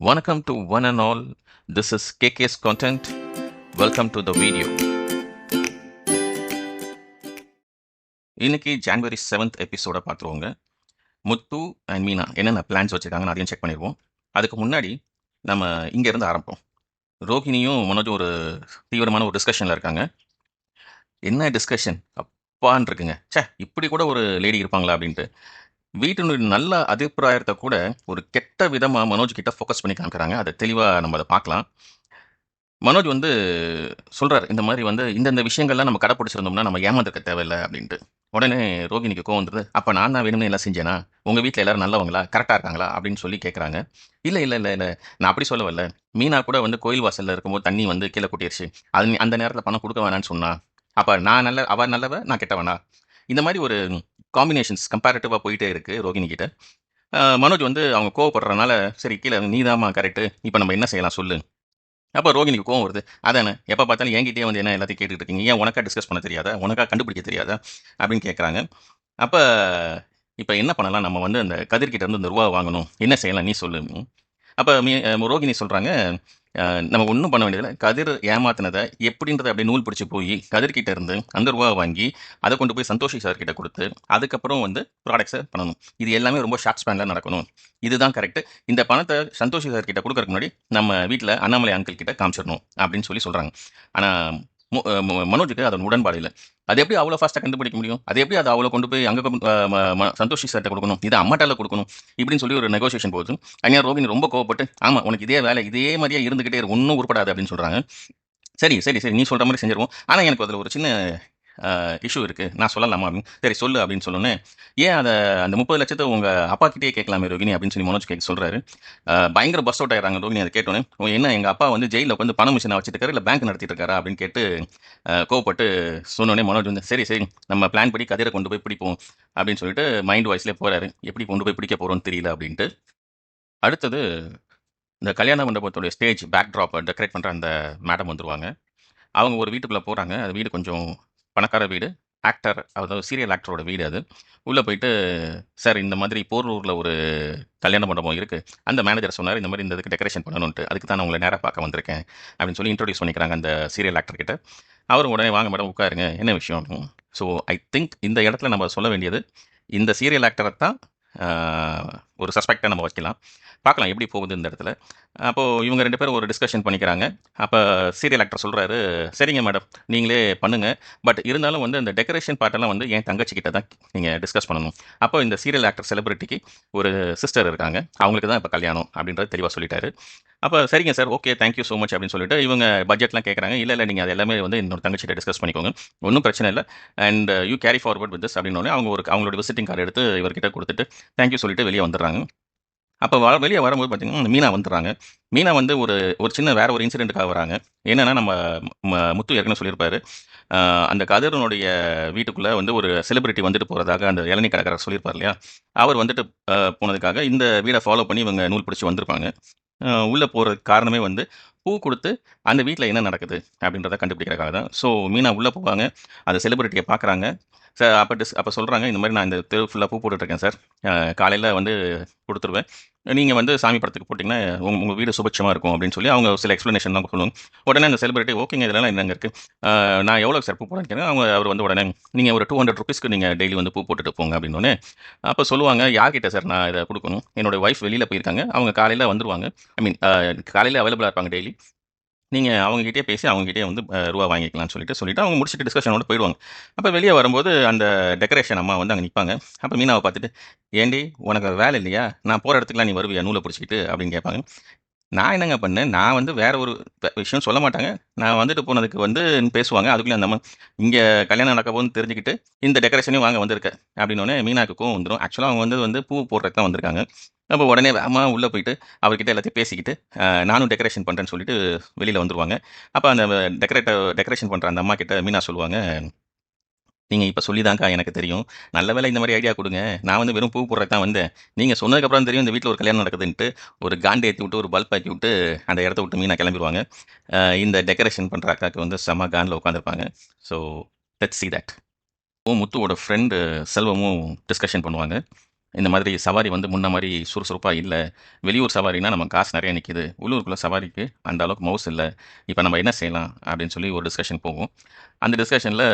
Welcome to one and all. This is KK's content. Welcome to the video. இன்னைக்கு January 7th எபிசோட பார்த்துருவோங்க. முத்து and Meena என்னென்ன plans வச்சுருக்காங்கன்னு அதையும் check பண்ணிடுவோம். அதுக்கு முன்னாடி நம்ம இங்கேருந்து ஆரம்பிப்போம். ரோஹிணியும் மனோஜும் ஒரு தீவிரமான ஒரு டிஸ்கஷனில் இருக்காங்க. என்ன டிஸ்கஷன் அப்பான்னு இருக்குங்க. இப்படி கூட ஒரு லேடி இருப்பாங்களா அப்படின்ட்டு. வீட்டினுடைய நல்ல அபிப்பிராயத்தை கூட ஒரு கெட்ட விதமாக மனோஜ் கிட்ட ஃபோக்கஸ் பண்ணி காமிக்கிறாங்க. அதை தெளிவாக நம்ம அதை பார்க்கலாம். மனோஜ் வந்து சொல்றாரு, இந்த மாதிரி வந்து இந்தந்த விஷயங்கள்லாம் நம்ம கடைப்பிடிச்சிருந்தோம்னா நம்ம ஏமாந்துக்க தேவையில்லை அப்படின்ட்டு. உடனே ரோகிணிக்கு கோவம் வந்துருது. அப்போ நான் தான் வேணும்னு எல்லாம் செஞ்சேனா? உங்கள் வீட்டில் எல்லாரும் நல்லவங்களா, கரெக்டாக இருக்காங்களா அப்படின்னு சொல்லி கேட்குறாங்க. இல்லை இல்லை இல்லை இல்லை, நான் அப்படி சொல்ல வரல. மீனா கூட வந்து கோயில் வாசலில் இருக்கும்போது தண்ணி வந்து கீழே கொட்டிருச்சு. அது அந்த நேரத்தில் பணம் கொடுக்க வேணான்னு சொன்னா. அப்போ நான் அவ நல்லவ, நான் கெட்டவனா? இந்த மாதிரி ஒரு காம்பினேஷன்ஸ் கம்பேரிட்டிவாக போயிட்டே இருக்கு ரோகிணி கிட்ட. மனோஜ் வந்து அவங்க கோவப்படுறதுனால, சரி கீழே நீதாம்மா கரெக்டு, இப்போ நம்ம என்ன செய்யலாம் சொல்லு. அப்போ ரோகிணிக்கு கோவம் வருது. அதானே எப்போ பார்த்தாலும் என்கிட்டயே வந்து என்ன எல்லாத்தையும் கேட்டுட்டு இருக்கீங்க, ஏன் உனக்கா டிஸ்கஸ் பண்ண தெரியாதா, உனக்கா கண்டுபிடிக்க தெரியாதா அப்படின்னு கேட்குறாங்க. அப்போ இப்போ என்ன பண்ணலாம், நம்ம வந்து அந்த கதிர்கிட்ட இருந்து இந்த ரூபா வாங்கணும், என்ன செய்யலாம் நீ சொல்லு. அப்போ ரோகிணி சொல்கிறாங்க, நம்ம ஒன்றும் பண்ண வேண்டியதில்லை. கதிர் ஏமாத்தினதை எப்படின்றத அப்படியே நூல் பிடிச்சி போய் கதிர்கிட்ட இருந்து அந்த ரூபா வாங்கி அதை கொண்டு போய் சந்தோஷி சார் கிட்ட கொடுத்து அதுக்கப்புறம் வந்து ப்ராடக்ட்ஸை பண்ணணும். இது எல்லாமே ரொம்ப ஷார்ட் ஸ்பேனில் நடக்கணும். இதுதான் கரெக்டு. இந்த பணத்தை சந்தோஷி சார் கிட்ட கொடுக்கறதுக்கு முன்னாடி நம்ம வீட்டில் அண்ணாமலை அங்கிள் கிட்ட காமிச்சிடணும் அப்படின்னு சொல்லி சொல்கிறாங்க. ஆனால் மனோஜுக்கு அதன் உடன்பாடு இல்லை. அது எப்படி அவ்வளோ ஃபாஸ்ட்டாக கண்டுபிடிக்க முடியும்? அது எப்படி அதை அவ்வளோ கொண்டு போய் அங்கே சந்தோஷி சார்ட்ட கொடுக்கணும், இதை அம்மாட்டால கொடுக்கணும் இப்படின்னு சொல்லி ஒரு நெகோசியேஷன் போகுது. அங்கே ரோகிணி ரொம்ப கோவப்பட்டு, ஆமாம் உனக்கு இதே வேலை இதே மாதிரியே இருந்துக்கிட்டே ஒன்றும் உருப்படாது அப்படின்னு சொல்கிறாங்க. சரி சரி சரி, நீ சொல்கிற மாதிரி செஞ்சிருவோம். ஆனால் எனக்கு அதில் ஒரு சின்ன இஷ்யூ இருக்குது, நான் சொல்லலாமா அப்படின்னு. சரி சொல்லு அப்படின்னு சொன்னோன்னே, ஏன் அதை அந்த 30 லட்சத்தை உங்கள் அப்பா கிட்டே கேட்கலாமே ரோகிணி அப்படின்னு சொல்லி மனோஜ் கேட்க சொல்கிறாரு. பயங்கர பஸ் அவுட் ஆகிறாங்க ரோகிணி அதை கேட்டோன்னே. என்ன எங்கள் அப்பா வந்து ஜெயிலில் உட்காந்து பண மிஷினை வச்சுட்டு இருக்காரு, இல்லை பேங்க் நடத்திட்டு இருக்காரா அப்படின்னு கேட்டு கோவப்பட்டு சொன்னோடனே மனோஜ் வந்து சரி சரி நம்ம பிளான் படி கதிரை கொண்டு போய் பிடிப்போம் அப்படின்னு சொல்லிட்டு மைண்ட் வாய்ஸ்லேயே போகிறாரு. எப்படி கொண்டு போய் பிடிக்க போகிறோன்னு தெரியல அப்படின்ட்டு. அடுத்தது இந்த கல்யாண மண்டபத்தோடைய ஸ்டேஜ் பேக்ட்ராப்பை டெக்கரேட் பண்ணுற அந்த மேடம் வந்துருவாங்க. அவங்க ஒரு வீட்டுக்குள்ளே போகிறாங்க. அது வீடு கொஞ்சம் பணக்கார வீடு. ஆக்டர், அதாவது சீரியல் ஆக்டரோட வீடு அது. உள்ளே போயிட்டு, சார் இந்த மாதிரி போரூரில் ஒரு கல்யாண மண்டபம் இருக்குது, அந்த மேனேஜர் சொன்னார் இந்த மாதிரி இந்த இதுக்கு டெக்கரேஷன் பண்ணணுன்ட்டு, அதுக்கு தான் நான் உங்களை நேராக பார்க்க வந்திருக்கேன் அப்படின்னு சொல்லி இன்ட்ரோடியூஸ் பண்ணிக்கிறாங்க அந்த சீரியல் ஆக்டர் கிட்ட. அவர் உடனே வாங்க மேடம் உட்காருங்க, என்ன விஷயம் அப்படின்னு. ஸோ ஐ திங்க் இந்த இடத்துல நம்ம சொல்ல வேண்டியது, இந்த சீரியல் ஆக்டரை தான் ஒரு சஸ்பெக்டாக நம்ம வைக்கலாம். பார்க்கலாம் எப்படி போகுது இந்த இடத்துல. அப்போது இவங்க 2 பேரும் ஒரு டிஸ்கஷன் பண்ணிக்கிறாங்க. அப்போ சீரியல் ஆக்டர் சொல்கிறாரு, சரிங்க மேடம் நீங்களே பண்ணுங்கள், பட் இருந்தாலும் வந்து அந்த டெக்கரேஷன் பார்ட்டெல்லாம் வந்து என் தங்கச்சிக்கிட்ட தான் நீங்கள் டிஸ்கஸ் பண்ணணும். அப்போ இந்த சீரியல் ஆக்டர் செலிபிரிட்டிக்கு ஒரு சிஸ்டர் இருக்காங்க, அவங்களுக்கு தான் இப்போ கல்யாணம் அப்படின்றது தெளிவாக சொல்லிட்டாரு. அப்போ சரிங்க sir, okay thank you so much அப்படின்னு சொல்லிட்டு இவங்க பட்ஜெட்லாம் கேட்குறாங்க. இல்லை இல்லை நீங்கள் அது எல்லாமே வந்து என்னோட தங்கச்சிட்ட டிஸ்கஸ் பண்ணிக்கோங்க, ஒன்றும் பிரச்சனை இல்லை, and you carry forward with this அப்படின்னோடனே அவங்க அவங்களோட விசிட்டிங் கார்டு எடுத்து இவர்கிட்ட கொடுத்துட்டு தேங்க்யூ சொல்லிட்டு வெளியே வந்துடுறாங்க. அப்போ வெளியே வரும்போது பார்த்தீங்கன்னா மீனா வந்துடுறாங்க. மீனா வந்து ஒரு ஒரு சின்ன வேற ஒரு இன்சிடென்ட்டுக்காக வராங்க. என்னென்னா நம்ம முத்து ஏற்கனவே சொல்லியிருப்பாரு, அந்த கதிரனுடைய வீட்டுக்குள்ளே வந்து ஒரு செலிபிரிட்டி வந்துட்டு போகிறதாக அந்த இளநீ கடைக்காரர் சொல்லியிருப்பார் இல்லையா, அவர் வந்துட்டு போனதுக்காக இந்த வீடை ஃபாலோ பண்ணி இவங்க நூல் பிடிச்சி வந்திருப்பாங்க. உள்ளே போகிறதுக்கு காரணமே வந்து பூ கொடுத்து அந்த வீட்டில் என்ன நடக்குது அப்படின்றத கண்டுபிடிக்கிறதுக்காக தான். ஸோ மீனா உள்ளே போவாங்க, அந்த செலிபிரிட்டியை பார்க்குறாங்க. சார் அப்போ சொல்கிறாங்க, இந்த மாதிரி நான் இந்த தெரு ஃபுல்லாக பூ போட்டுட்ருக்கேன் சார், காலையில் வந்து கொடுத்துருவேன், நீங்கள் வந்து சாமி படத்துக்கு போட்டிங்கன்னா உங்கள் வீடு சுபட்சமாக இருக்கும் அப்படின்னு சொல்லி அவங்க சில எக்ஸ்ப்ளனேஷன்லாம் சொல்லுவாங்க. உடனே அந்த செலிபிரிட்டி ஓகேங்க இதெல்லாம் என்னங்க இருக்குது, நான் எவ்வளோ சார் பூ போடுறேன்னு கேட்குறேன். அவர் வந்து உடனே நீங்கள் ஒரு 200 ருபீஸ்க்கு நீங்கள் டெய்லி வந்து பூ போட்டுட்டு போங்க அப்படின்னோடனே, அப்போ சொல்லுவாங்க, யார்கிட்ட சார் நான் இதை கொடுக்கணும், என்னோடய ஒய்ஃப் வெளியில் போயிருக்காங்க, அவங்க காலையில் வந்துருவாங்க, ஐ மீன் காலையில் அவைலபிளாக இருப்பாங்க டெய்லி, நீங்கள் அவங்ககிட்டயே பேசி அவங்ககிட்டயே வந்து ரூபா வாங்கிக்கலாம்னு சொல்லிட்டு அவங்க முடிச்சுட்டு டிஸ்கஷனோட போயிடுவாங்க. அப்போ வெளியே வரும்போது அந்த டெக்கரேஷன் அம்மா வந்து அங்கே நிற்பாங்க. அப்போ மீனாவை பார்த்துட்டு, ஏண்டி உனக்கு வேலை இல்லையா, நான் போகிற இடத்துக்குலாம் நீ வருவியா நூலை பிடிச்சிக்கிட்டு அப்படின்னு கேட்பாங்க. நான் என்னங்க பண்ணேன், நான் வந்து வேற ஒரு விஷயம் சொல்ல மாட்டாங்க, நான் வந்துட்டு போனதுக்கு வந்து பேசுவாங்க. அதுக்குள்ளே அந்த அம்மா இங்கே கல்யாணம் நடக்க போகுதுன்னு தெரிஞ்சுக்கிட்டு இந்த டெக்கரேஷனையும் வாங்க வந்திருக்க அப்படின்னோடனே மீனாக்கு கோவம் வந்துடும். ஆக்சுவலாக அவங்க வந்து பூ போடுறதுக்கு தான் வந்திருக்காங்க. அப்போ உடனே அம்மா உள்ளே போயிட்டு அவர்கிட்ட எல்லாத்தையும் பேசிக்கிட்டு நானும் டெக்கரேஷன் பண்ணுறேன்னு சொல்லிட்டு வெளியில் வந்துருவாங்க. அப்போ அந்த டெக்கரேஷன் பண்ணுற அந்த அம்மா கிட்ட மீனா சொல்லுவாங்க, நீங்கள் இப்போ சொல்லி தான்க்கா எனக்கு தெரியும், நல்ல வேளை இந்த மாதிரி ஐடியா கொடுங்க, நான் வந்து வெறும் பூ போடுறதுக்கு தான் வந்தேன், நீங்கள் சொன்னதுக்கப்புறம் தெரியும் இந்த வீட்டில் ஒரு கல்யாணம் நடக்குதுன்ட்டு ஒரு காண்டு ஏற்றி விட்டு ஒரு பல்ப் ஆக்கி விட்டு அந்த இடத்த விட்டு மீனா கிளம்பிடுவாங்க. இந்த டெக்கரேஷன் பண்ணுற அக்காவுக்கு வந்து செம்ம காண்டில் உட்காந்துருப்பாங்க. So let's see that. முத்துவோட ஃப்ரெண்டு செல்வமும் டிஸ்கஷன் பண்ணுவாங்க. இந்த மாதிரி சவாரி வந்து முன்ன மாரி சுறுசுறுப்பா இல்ல. வெளியூர் சவாரினா நம்ம காசு நெறைய நிக்குது. உள்ளூருக்குள்ள சவாரிக்கு அந்த அளவுக்கு மவுஸ் இல்ல. இப்ப நம்ம என்ன செய்யலாம்? அப்படின்னு சொல்லி ஒரு டிஸ்கஷன் போகும். அந்த டிஸ்கஷன்ல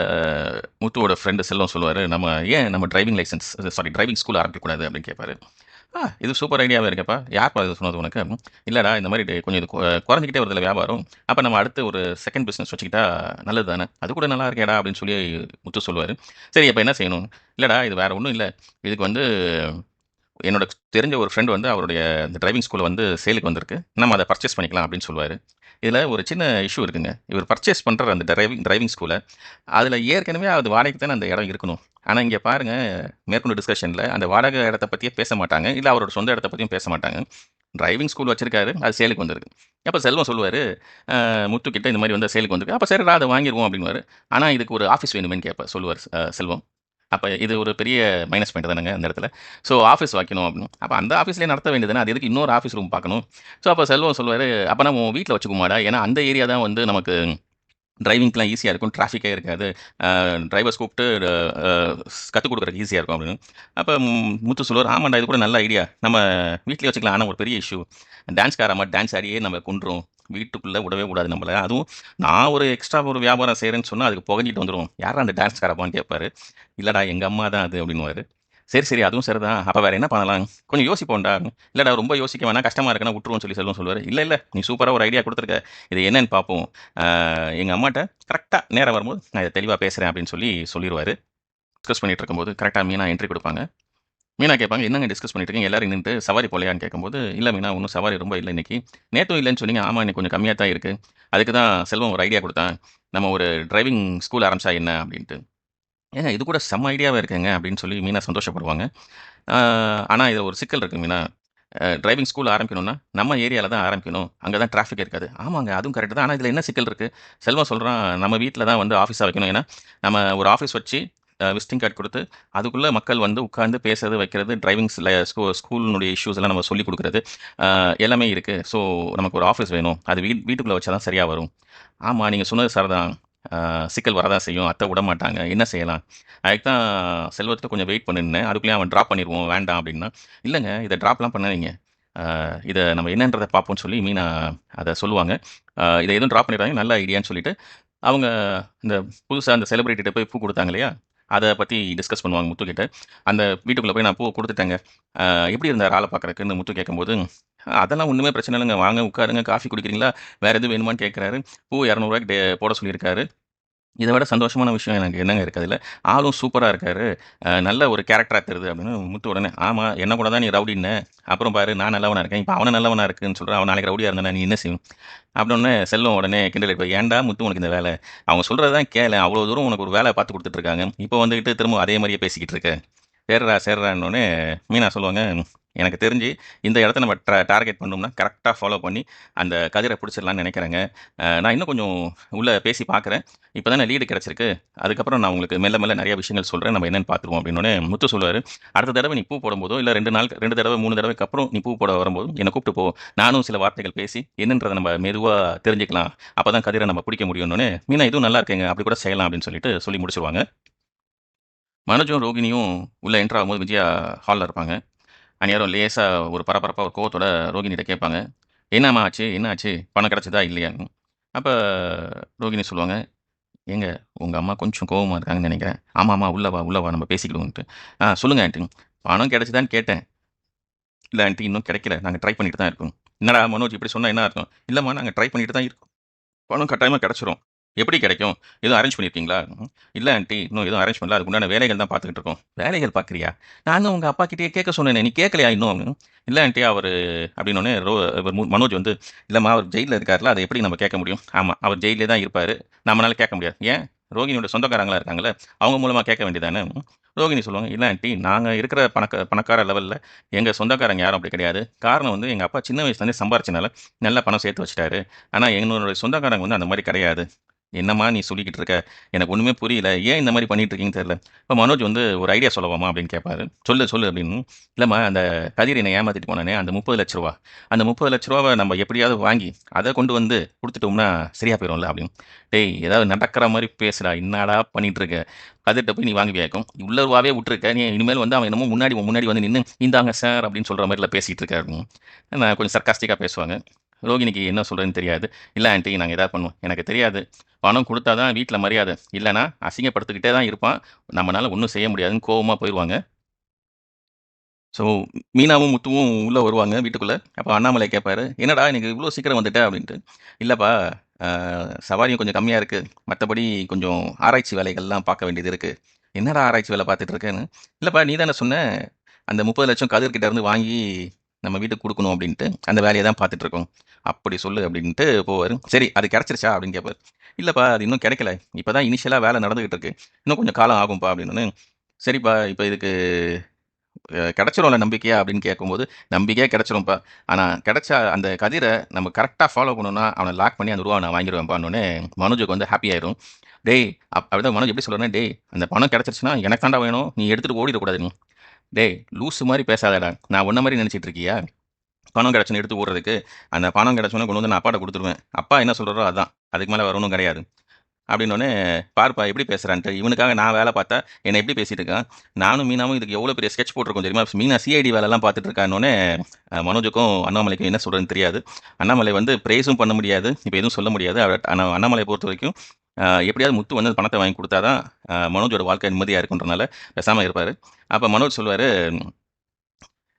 முத்துவோட ஃப்ரெண்ட் செல்வம் சொல்லுவாரு, "நம்ம ஏன் நம்ம driving licence sorry driving school ஆரம்பிக்கக்கூடாது?" அப்படின்னு கேட்பாரு. இது சூப்பர் ஐடியாவா இருக்கேப்பா! யார்ப்பா இது சொன்னது உனக்கு?" "இல்லடா இந்த மாரி கொஞ்சம் இது குறைஞ்சுக்கிட்டே வருதுல்ல வியாபாரம். அப்ப நம்ம அடுத்து ஒரு செகண்ட் பிசினஸ் வச்சுக்கிட்டா நல்லது தானே." "அது கூட நல்லா இருக்கேடா" அப்படின்னு சொல்லி முத்து சொல்லுவாரு. "சரி அப்ப என்ன செய்யணும்?" "இல்லடா இது வேற ஒண்ணும் இல்ல. இதுக்கு வந்து என்னோட தெரிஞ்ச ஒரு ஃப்ரெண்ட் வந்து அவருடைய இந்த டிரைவிங் ஸ்கூல் வந்து சேலுக்கு வந்திருக்கு. நம்ம அத பர்ச்சேஸ் பண்ணிக்கலாம் அப்படின்னு சொல்லுவாரு. இதுல ஒரு சின்ன இஷ்யூ இருக்குங்க. இவர் பர்ச்சேஸ் பண்ற அந்த டிரைவிங் டிரைவிங் ஸ்கூல, அதுல ஏற்கனவே அது வாடகைக்கு தானே அந்த இடம் இருக்கணும். ஆனா இங்க பாருங்க, மேற்கொண்டு டிஸ்கஷன்ல அந்த வாடகை இடத்த பத்தியே பேச மாட்டாங்க. இல்ல அவரோட சொந்த இடத்த பத்தியும் பேச மாட்டாங்க. டிரைவிங் ஸ்கூல் வச்சிருக்காரு. அது சேலுக்கு வந்திருக்கு. அப்ப செல்வம் சொல்லுவாரு, முத்து கிட்ட இந்த மாரி வந்து சேலுக்கு வந்திருக்கு. அப்ப சரிடா அத வாங்கிருவோம் அப்படின்னுவாரு. ஆனா இதுக்கு ஒரு ஆஃபீஸ் வேணுமேன்னு சொல்லுவாரு செல்வம். அப்ப இது ஒரு பெரிய மைனஸ் பாயிண்ட் தானங்க அந்த இடத்துல. ஸோ ஆஃபீஸ் வைக்கணும் அப்படின்னு. அப்ப அந்த ஆஃபீஸ்லயே நடத்த வேண்டியது தானே. அது எதுக்கு இன்னொரு ஆஃபீஸ் ரூம் பார்க்கணும்? ஸோ அப்ப செல்வம் சொல்லுவாரு, "அப்ப நம்ம உன் வீட்ல வச்சுக்குவோமாடா? ஏன்னா அந்த ஏரியா தான் வந்து நமக்கு டிரைவிங்க்குலாம் ஈஸியா இருக்கும். டிராஃபிக்கே இருக்காது. டிரைவர்ஸ் கூப்பிட்டு அ கத்துக் குடுக்குறதுக்கு ஈஸியா இருக்கும்" அப்படின்னு. அப்ப முத்து சொல்லுவாரு, "ஆமாண்டா இது கூட நல்ல ஐடியா. நம்ம வீட்லயே வச்சுக்கலாம். ஆனா ஒரு பெரிய இஷ்யூ. டான்ஸ்கார அம்மா டான்ஸ் ஆடியே நம்மள கொன்றும். வீட்டுக்குள்ள விடவே விடாது நம்மள. அதுவும் நான் ஒரு எக்ஸ்ட்ரா ஒரு வியாபாரம் செய்றேன்னு சொன்னா, அதுக்கு புகஞ்சிட்டு வந்துரும். யார்றா அந்த டான்ஸ்கார அம்மான்னு கேட்பாரு. இல்லடா எங்க அம்மா தான் அது அப்படின்னுவாரு. சரி, சரி அதுவும் சரிதான். அப்ப வேற என்ன பண்ணலாம்? கொஞ்சம் யோசிப்போம்டா. இல்லடா ரொம்ப யோசிக்க வேணாம். கஷ்டமா இருக்குன்னா விட்டுருவோம்னு சொல்லி செல்வம் சொல்லுவாரு. இல்ல, இல்ல. நீ சூப்பரா ஒரு ஐடியா குடுத்துருக்க. இது என்னன்னு பார்ப்போம். எங்க அம்மாட்ட கரெக்ட்டா நேரம் வரும்போது நான் இத தெளிவா பேசுறேன் அப்படின்னு சொல்லி சொல்லிருவாரு. டிஸ்கஸ் பண்ணிட்டு இருக்கும்போது கரெக்ட்டா மீனா என்ட்ரி குடுப்பாங்க. மீனா கேட்பாங்க, "என்னங்க டிஸ்கஸ் பண்ணிட்டு இருக்கீங்க? எல்லாரும் நின்னுட்டு சவாரி போலயான்னு?" கேட்கும்போது, "இல்ல மீனா ஒண்ணும் சவாரி ரொம்ப இல்ல இன்னைக்கு. நேத்தும் இல்லன்னு சொன்னீங்க." "ஆமா இன்னைக்கு கொஞ்சம் கம்மியா தான் இருக்கு. அதுக்கு தான் செல்வம் ஒரு ஐடியா குடுத்தான். நம்ம ஒரு டிரைவிங் ஸ்கூல் ஆரம்பிச்சா என்ன?" அப்படின்ட்டு. "ஏங்க இது கூட செம்ம ஐடியாவா இருக்கேங்க." அப்படின்னு சொல்லி மீனா சந்தோஷப்படுவாங்க. ஆ ஆனா இதுல ஒரு சிக்கல் இருக்கு மீனா. டிரைவிங் ஸ்கூல் ஆரம்பிக்கணும்னா, நம்ம ஏரியால தான் ஆரம்பிக்கணும். அங்க தான் டிராஃபிக் இருக்காது. ஆமாங்க அதுவும் கரெக்ட் தான். ஆனா இதுல என்ன சிக்கல் இருக்கு? செல்வம் சொல்றான், நம்ம வீட்ல தான் வந்து ஆஃபீஸா வைக்கணும். ஏன்னா, நம்ம ஒரு ஆஃபீஸ் வச்சு விசிட்டிங் கார்ட் குடுத்து, அதுக்குள்ள மக்கள் வந்து உட்கார்ந்து பேசுறது, வைக்கிறது, டிரைவிங்ஸ்ல ஸ்கூலினுடைய இஷ்யூஸ் எல்லாம் நம்ம சொல்லிக் குடுக்குறது, எல்லாமே இருக்கு. ஸோ நமக்கு ஒரு ஆஃபீஸ் வேணும். அது வீட்டுக்குள்ள வச்சா தான் சரியா வரும். ஆமா, நீங்க சொன்னது சரிதான். சிக்கல் வரதான் செய்யும். அத்தை விடமாட்டாங்க. என்ன செய்யலாம்? அதுக்கு தான் செல்வத்த கொஞ்சம் வெயிட் பண்ணுன்னேன். அதுக்குள்ளயே அவன் டிராப் பண்ணிருவோம் வேண்டாம் அப்டின்னா, இல்லங்க இத டிராப்லாம் பண்ணாதீங்க. இத நம்ம என்னன்றத பார்ப்போம்ன்னு சொல்லி மீனா அத சொல்லுவாங்க. இத எதுவும் டிராப் பண்ணிறாதீங்க. நல்ல ஐடியான்னு சொல்லிட்டு, அவங்க இந்த புதுசா அந்த செலிபிரிட்டிட்ட போய் பூ குடுத்தாங்க இல்லையா? அத பத்தி டிஸ்கஸ் பண்ணுவாங்க முத்துக்கிட்ட. அந்த வீட்டுக்குள்ள போய் நான் பூவ குடுத்துட்டேங்க. எப்படி இருந்தாரு ஆள பார்க்கறக்குன்னு முத்து கேட்கும்போது, அதெல்லாம் ஒண்ணுமே பிரச்சனை இல்லங்க. வாங்க உட்காருங்க. காஃபி குடிக்கிறீங்களா? வேற எதுவும் வேணுமான்னு கேட்கறாரு. பூ ரூ. 200 போட சொல்லியிருக்காரு. இத விட சந்தோஷமான விஷயம் எனக்கு என்னங்க இருக்கு அதுல? ஆளும் சூப்பரா இருக்காரு. நல்ல ஒரு கேரக்டரா தெரியுது அப்படின்னு முத்து உடனே, "ஆமா, என்ன கூட தான் நீ ரவுடின்ன. அப்புறம் பாரு நான் நல்லவனா இருக்கேன். இப்ப அவன நல்லவனா இருக்குன்னு சொல்ற. அவன் நாளைக்கு ரவுடியா இருந்தானா நீ என்ன செய்வ?" அப்படின்னோனே செல்வம் உடனே கிண்டல் அடிப்பார். "ஏன்டா முத்து உனக்கு இந்த வேலை? அவங்க சொல்றத தான் கேளேன். அவ்வளோ தூரம் உனக்கு ஒரு வேலை பார்த்து குடுத்துட்டு இருக்காங்க. இப்போ வந்துகிட்டு திரும்ப அதே மாரியே பேசிக்கிட்டு இருக்க." "சரிடா, சரிடான்னோனே" மீனா சொல்லுவாங்க, "எனக்கு தெரிஞ்சு இந்த இடத்த நம்ம டார்கெட் பண்ணோம்னா கரெக்ட்டா ஃபாலோ பண்ணி அந்த கதிர புடிச்சிடலாம்னு நெனைக்கிறேங்க. நான் இன்னும் கொஞ்சம் உள்ள பேசி பார்க்குறேன். இப்ப தானே லீடு கிடைச்சிருக்கு. அதுக்கப்புறம் நான் உங்களுக்கு மெல்ல மெல்ல நெறைய விஷயங்கள் சொல்றேன். நம்ம என்னன்னு பார்த்துருவோம்." அப்படின்னோனே முத்து சொல்லுவாரு, "அடுத்த தடவ நீ பூ போடும்போதோ, இல்ல 2 நாள் 2 தடவ 3 தடவைக்கு அப்புறம் நீ பூ போட வரும்போது என்ன கூப்பிட்டு போ. நானும் சில வார்த்தைகள் பேசி என்னன்றத நம்ம மெதுவா தெரிஞ்சுக்கலாம். அப்பதான் கதிர நம்ம பிடிக்க முடியும்னோனே." மீனா இதுவும் நல்லா இருக்கேங்க. அப்படி கூட செய்யலாம் அப்படின்னு சொல்லிட்டு சொல்லி முடிச்சுருவாங்க. மனோஜும், ரோகிணியும் உள்ள என்டர் ஆகும்போது விஜயா ஹால்ல இருப்பாங்க. அந்நேரம் லேசா ஒரு பரபரப்பா ஒரு கோவத்தோட ரோகிணிட்ட கேட்பாங்க. "என்னம்மா ஆச்சு? என்ன ஆச்சு? பணம் கிடைச்சதா? இல்லையான்னு?" அப்ப ரோகிணி சொல்லுவாங்க, "ஏங்க உங்க அம்மா கொஞ்சம் கோவமா இருக்காங்கன்னு நெனைக்கிறேன்." "ஆமாமா உள்ள வா, உள்ள வா நம்ம பேசிக்கிடுவோன்ட்டு." சொல்லுங்க ஆன்ட்டி." "பணம் கிடைச்சதான்னு கேட்டேன்." "இல்ல ஆன்ட்டி இன்னும் கிடைக்கல. நாங்க ட்ரை பண்ணிட்டு தான் இருக்கோம்." "என்னடா மனோஜ் இப்படி சொன்னா என்ன அர்த்தம்?" "இல்லம்மா நாங்க ட்ரை பண்ணிட்டு தான் இருக்கோம். பணம் கட்டாயமா கிடைச்சிரும்." "எப்படி கிடைக்கும்? எதுவும் அரேஞ்ச் பண்ணியிருக்கீங்களா?" "இல்ல ஆன்ட்டி இன்னும் எதுவும் அரேஞ்ச் பண்ணல. அதுக்கு உண்டான வேலைகள் தான் பார்த்துக்கிட்டு இருக்கோம்." "வேலைகள் பார்க்குறியா? நான் தான் உங்க அப்பா கிட்டயே கேட்க சொன்னேனே. நீ கேட்கலையா இன்னும்?" "இல்ல ஆன்ட்டி அவரு" அப்படின்னோனே இவர் மனோஜ் வந்து, "இல்லம்மா அவர் ஜெயில்ல இருக்கார்ல. அத எப்படி நம்ம கேட்க முடியும்?" "ஆமா அவர் ஜெயில்லே தான் இருப்பாரு. நம்மனால கேட்க முடியாது." "ஏன்? ரோகிணியோட சொந்தக்காரங்களா இருக்காங்கல்ல. அவங்க மூலமா கேட்க வேண்டியது தானே?" ரோகிணி சொல்லுவாங்க, "இல்ல ஆன்ட்டி நாங்க இருக்கிற பணக்கார லெவல்ல எங்க சொந்தக்காரங்க யாரும் அப்படி கிடையாது. காரணம் வந்து எங்க அப்பா சின்ன வயசுலேருந்தே சம்பாரிச்சனால நல்லா பணம் சேர்த்து வச்சுட்டாரு. ஆனா என்னோட சொந்தக்காரங்க வந்து அந்த மாரி கிடையாது. என்னம்மா நீ சொல்லிக்கிட்டு இருக்க? எனக்கு ஒண்ணுமே புரியல. ஏன் இந்த மாரி பண்ணிட்டு இருக்கீங்கன்னு தெரியல. இப்ப மனோஜ் வந்து ஒரு ஐடியா சொல்லவாம்மா அப்படின்னு கேட்பாரு. சொல்லு, சொல்லு அப்படின்னு. இல்லம்மா அந்த கதிர் என்னை ஏமாத்திட்டு போனானே அந்த ரூ. 30,00,000 அந்த ரூ. 30,00,000 நம்ம எப்படியாவது வாங்கி, அத கொண்டு வந்து குடுத்துட்டோம்னா சரியா போயிரும்ல அப்படின்னு. டேய் ஏதாவது நடக்கிற மாரி பேசுடா. என்னடா பண்ணிட்டு இருக்க? கதிர்ட்ட போய் நீ வாங்குவியாக்கும். உள்ள ரூவாவே விட்டுருக்க. நீ இனிமேல் வந்து அவன் என்னமோ உன் முன்னாடி வந்து நின்னு, "இந்தாங்க சார்" அப்படின்னு சொல்ற மாரிலாம் பேசிட்டு இருக்க அப்படின்னு. நான் கொஞ்சம் சர்க்காஸ்டிக்கா பேசுவாங்க. ரோகிணிக்கு என்ன சொல்றதுன்னு தெரியாது. "இல்ல ஆன்ட்டி நாங்க ஏதாவது பண்ணுவோம். எனக்கு தெரியாது. பணம் குடுத்தா தான் வீட்ல மரியாதை. இல்லன்னா அசிங்கப்படுத்திக்கிட்டே தான் இருப்பான். நம்மனால ஒண்ணும் செய்ய முடியாதுன்னு" கோவமா போயிருவாங்க. ஸோ மீனாவும், முத்துவும் உள்ள வருவாங்க வீட்டுக்குள்ள. அப்ப அண்ணாமலை கேட்பாரு, "என்னடா இன்னைக்கு இவ்ளோ சீக்கிரம் வந்துட்ட?" அப்படின்ட்டு. "இல்லப்பா, அ சவாரியும் கொஞ்சம் கம்மியா இருக்கு. மத்தபடி கொஞ்சம் ஆராய்ச்சி வேலைகள்லாம் பார்க்க வேண்டியது இருக்கு." "என்னடா ஆராய்ச்சி வேலை பார்த்துட்டு இருக்கேன்னு?" "இல்லப்பா நீ தானே சொன்ன, அந்த 30,00,000 கதிர்கிட்ட இருந்து வாங்கி நம்ம வீட்டுக்கு குடுக்கணும் அப்படின்ட்டு. அந்த வேலைய தான் பார்த்துட்டு இருக்கோம்." "அப்படி சொல்லு" அப்படின்ட்டு போவாரு. "சரி அது கிடைச்சிருச்சா?" அப்படின்னு கேட்பாரு. "இல்லப்பா அது இன்னும் கிடைக்கல. இப்ப தான் இனிஷியலா வேலை நடந்துகிட்டு இருக்கு. இன்னும் கொஞ்சம் காலம் ஆகும்பா" அப்படின்னோனே, "சரிப்பா இப்ப இதுக்கு கிடைச்சிரும்ல நம்பிக்கையா அப்படின்னு கேட்கும்போது, நம்பிக்கையா கிடைச்சிரும்ப்பா. ஆனா கிடைச்சா அந்த கதிர நம்ம கரெக்ட்டா ஃபாலோ பண்ணோம்னா, அவன லாக் பண்ணி அந்த ரூபாவ நான் வாங்கிருவேன்ப்பான்னோனே, மனோஜுக்கு வந்து ஹாப்பி ஆயிரும். டேய் அப்படிதான் மனோஜ் எப்படி சொல்றாருன்னா, "டேய் அந்த பணம் கிடைச்சிருச்சுன்னா எனக்கு தான்டா வேணும். நீ எடுத்துட்டு ஓடிறக்கூடாது நீ." "டேய் லூசு மாரி பேசாதடா. நான் உன்ன மாரி நெனச்சிட்டு இருக்கியா? பணம் கிடைச்சோனே எடுத்து ஓடுறதுக்கு. அந்த பணம் கிடைச்சோனே கொண்டு வந்து நான் அப்பாட்ட குடுத்துருவேன். அப்பா என்ன சொல்றாரோ அதான். அதுக்கு மேல வேற ஒண்ணும் கிடையாது." அப்படின்னோனே, "பாருப்பா எப்படி பேசுறான்ட்டு. இவனுக்காக நான் வேல பார்த்தா, என்ன எப்படி பேசிட்டு இருக்கான். நானும் மீனாவும் இதுக்கு எவ்வளோ பெரிய ஸ்கெட்ச் போட்டுருக்கோம் தெரியுமா? மீனா சிஐடி வேலைலாம் பார்த்துட்டு இருக்கான்னோனே, மனோஜுக்கும் அண்ணாமலைக்கும் என்ன சொல்றதுன்னு தெரியாது. அண்ணாமலை வந்து பிரேஸும் பண்ண முடியாது. இப்ப எதுவும் சொல்ல முடியாது. ஆனா அண்ணாமலைய பொறுத்தவரைக்கும், எப்படியாவது முத்து வந்து அந்த பணத்த வாங்கி குடுத்தா தான், மனோஜோட வாழ்க்கை நிம்மதியா இருக்குன்றனால பேசாம இருப்பாரு. அப்ப மனோஜ் சொல்லுவாரு,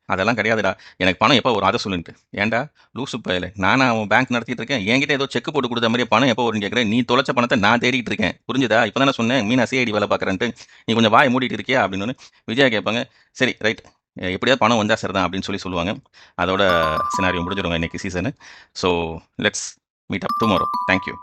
"அதெல்லாம் கிடையாதுடா. எனக்கு பணம் எப்போ வரும் அத சொல்லுன்ட்டு." "ஏன்டா லூசு பயலே! நானா அவன் பேங்க் நடத்திட்டு இருக்கேன். என்கிட்ட ஏதோ செக் போட்டு குடுத்த மாரியே பணம் எப்போ வரும்னு கேட்கிறேன். நீ தொலைச்ச பணத்த நான் தேடிட்டு இருக்கேன். புரிஞ்சுதா? இப்ப தானே சொன்னேன் மீனா சிஐடி வேல பார்க்குறேன்ட்டு. நீ கொஞ்சம் வாய மூடிட்டு இருக்கியா?" அப்படின்னோனே, விஜயா கேட்பாங்க, "சரி ரைட். எப்படியாவது பணம் வந்தா சரிதான்" அப்படின்னு சொல்லுவாங்க. அதோட சினாரியோ முடிஞ்சிருங்க இன்னைக்கு season. So let's meet up tomorrow. Thank you.